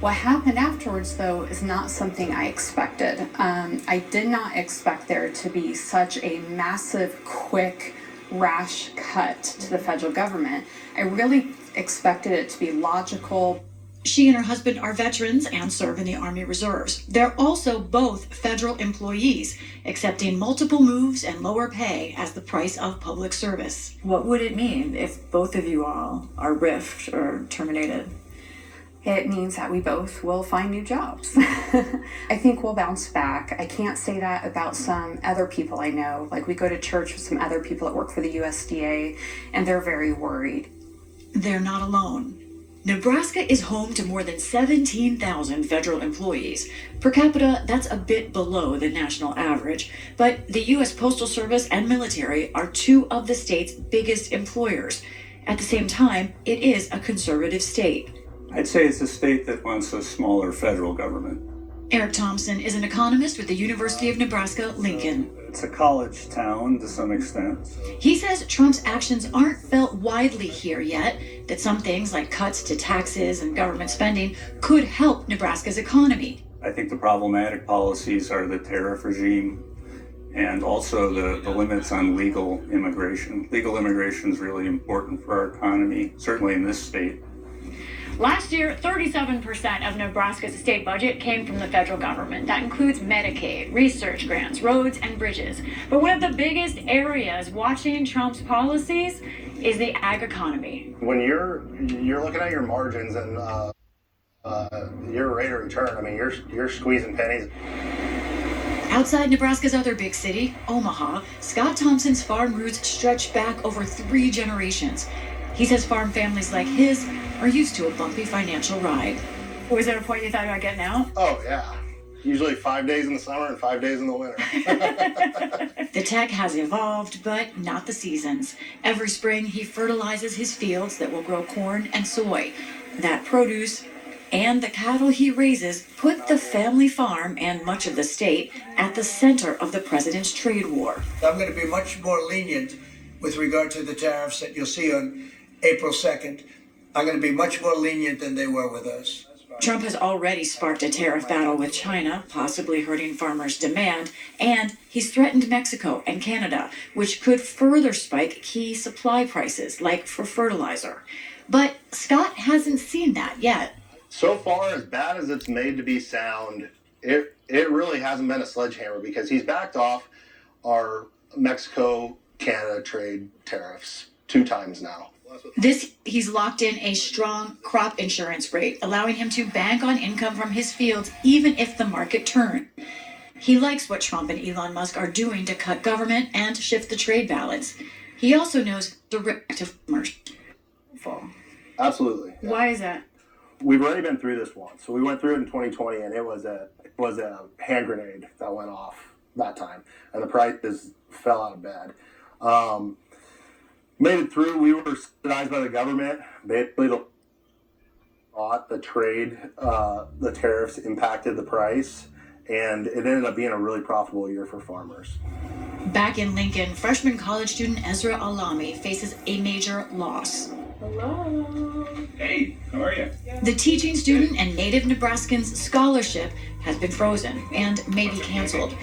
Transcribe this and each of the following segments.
What happened afterwards, though, is not something I expected. I did not expect there to be such a massive, quick, rash cut to the federal government. I really expected it to be logical. She and her husband are veterans and serve in the Army Reserves. They're also both federal employees, accepting multiple moves and lower pay as the price of public service. What would it mean if both of you all are riffed or terminated? It means that we both will find new jobs. I think we'll bounce back. I can't say that about some other people I know. Like, we go to church with some other people that work for the USDA, and they're very worried. They're not alone. Nebraska is home to more than 17,000 federal employees. Per capita, that's a bit below the national average. But the U.S. Postal Service and military are two of the state's biggest employers. At the same time, it is a conservative state. I'd say it's a state that wants a smaller federal government. Eric Thompson is an economist with the University of Nebraska-Lincoln. It's a college town to some extent. He says Trump's actions aren't felt widely here yet, that some things like cuts to taxes and government spending could help Nebraska's economy. I think the problematic policies are the tariff regime and also the limits on legal immigration. Legal immigration is really important for our economy, certainly in this state. Last year, 37% of Nebraska's state budget came from the federal government. That includes Medicaid, research grants, roads, and bridges. But one of the biggest areas watching Trump's policies is the ag economy. When you're looking at your margins and your rate of return, I mean, you're squeezing pennies. Outside Nebraska's other big city, Omaha, Scott Thompson's farm roots stretch back over 3 generations. He says farm families like his are used to a bumpy financial ride. Was there a point you thought about getting out? Oh, yeah. Usually 5 days in the summer and 5 days in the winter. The tech has evolved, but not the seasons. Every spring, he fertilizes his fields that will grow corn and soy. That produce and the cattle he raises put the family farm and much of the state at the center of the president's trade war. I'm going to be much more lenient with regard to the tariffs that you'll see on April 2nd. I'm going to be much more lenient than they were with us. Trump has already sparked a tariff battle with China, possibly hurting farmers' demand, and he's threatened Mexico and Canada, which could further spike key supply prices, like for fertilizer. But Scott hasn't seen that yet. So far, as bad as it's made to be sound, it really hasn't been a sledgehammer because he's backed off our Mexico-Canada trade tariffs 2 times now. He's locked in a strong crop insurance rate, allowing him to bank on income from his fields even if the market turns. He likes what Trump and Elon Musk are doing to cut government and shift the trade balance. He also knows the risk to farmers. Absolutely. Yeah. Why is that? We've already been through this once. So we went through it in 2020, and it was a hand grenade that went off that time, and the prices fell out of bed. Made it through. We were subsidized by the government. Basically, the trade, the tariffs impacted the price, and it ended up being a really profitable year for farmers. Back in Lincoln, freshman college student Ezra Alami faces a major loss. Hello. Hey, how are you? The teaching student and native Nebraskans scholarship has been frozen and may be canceled.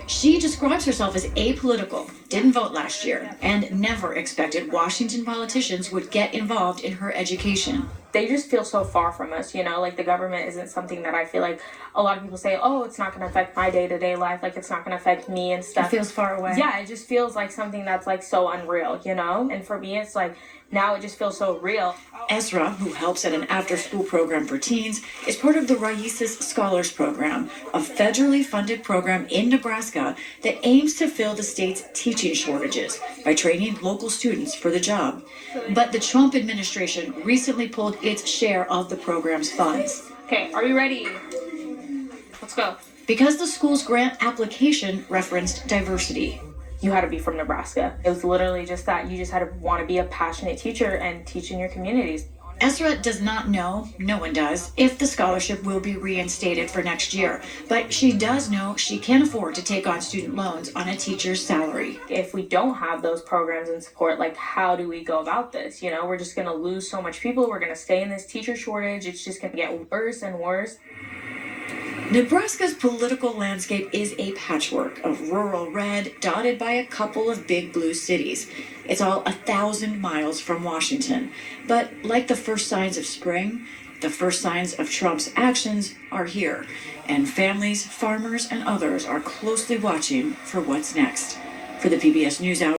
She describes herself as apolitical, didn't vote last year, and never expected Washington politicians would get involved in her education. They just feel so far from us, you know, like the government isn't something that I feel like a lot of people say, oh, it's not going to affect my day-to-day life, like it's not going to affect me and stuff. It feels far away. Yeah, it just feels like something that's like so unreal, you know? And for me, it's like, now it just feels so real. Ezra, who helps at an after-school program for teens, is part of the Raices Scholars Program, a federally funded program in Nebraska that aims to fill the state's teaching shortages by training local students for the job. But the Trump administration recently pulled its share of the program's funds. Okay, are you ready? Let's go. Because the school's grant application referenced diversity. You had to be from Nebraska. It was literally just that. You just had to want to be a passionate teacher and teach in your communities. Ezra does not know, no one does, if the scholarship will be reinstated for next year, but she does know she can afford to take on student loans on a teacher's salary. If we don't have those programs and support, like, how do we go about this? You know, we're just going to lose so much people. We're going to stay in this teacher shortage. It's just going to get worse and worse. Nebraska's political landscape is a patchwork of rural red dotted by a couple of big blue cities. It's all 1,000 miles from Washington. But like the first signs of spring, the first signs of Trump's actions are here. And families, farmers, and others are closely watching for what's next. For the PBS NewsHour.